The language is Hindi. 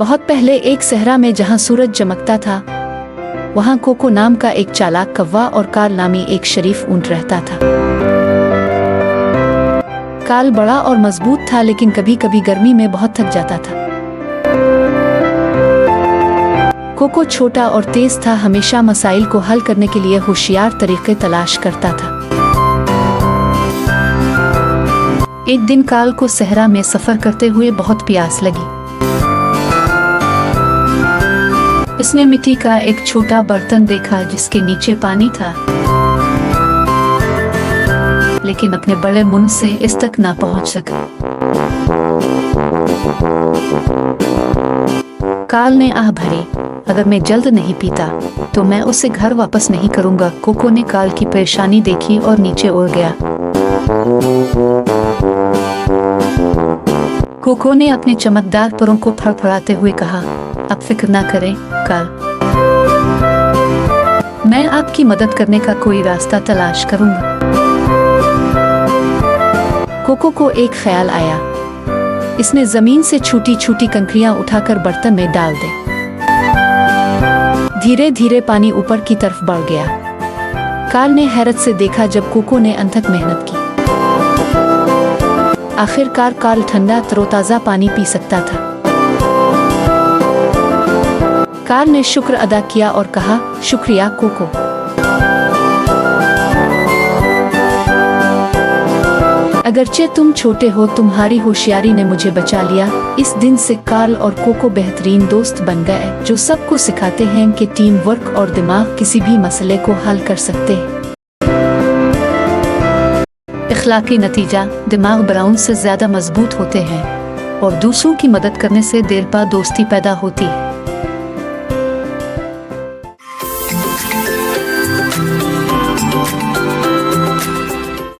बहुत पहले एक सहरा में जहां सूरज चमकता था, वहां कोको नाम का एक चालाक कौवा और कार्ल नामी एक शरीफ ऊंट रहता था। कार्ल बड़ा और मजबूत था, लेकिन कभी कभी गर्मी में बहुत थक जाता था। कोको छोटा और तेज था, हमेशा मसाइल को हल करने के लिए होशियार तरीके तलाश करता था। एक दिन कार्ल को सहरा में सफर करते हुए बहुत प्यास लगी। उसने मिट्टी का एक छोटा बर्तन देखा जिसके नीचे पानी था, लेकिन अपने बड़े मुंह से इस तक ना पहुंच सका। कार्ल ने आह भरी, अगर मैं जल्द नहीं पीता तो मैं उसे घर वापस नहीं करूंगा। कोको ने कार्ल की परेशानी देखी और नीचे उड़ गया। कोको ने अपने चमकदार परों को फड़फड़ाते हुए कहा, आप फिक्र ना करें कार्ल, मैं आपकी मदद करने का कोई रास्ता तलाश करूंगा। कोको को एक ख्याल आया। इसने जमीन से छोटी छोटी कंकरियां उठाकर बर्तन में डाल दी। धीरे धीरे पानी ऊपर की तरफ बढ़ गया। कार्ल ने हैरत से देखा जब कोको ने अथक मेहनत की। आखिरकार कार्ल ठंडा तरोताजा पानी पी सकता था। कार्ल ने शुक्र अदा किया और कहा, शुक्रिया कोको। अगरचे तुम छोटे हो, तुम्हारी होशियारी ने मुझे बचा लिया। इस दिन से कार्ल और कोको बेहतरीन दोस्त बन गए, जो सबको सिखाते हैं कि टीम वर्क और दिमाग किसी भी मसले को हल कर सकते हैं। इखलाकी नतीजा, दिमाग ब्राउन से ज्यादा मजबूत होते हैं और दूसरों की मदद करने से देर बाद दोस्ती पैदा होती है।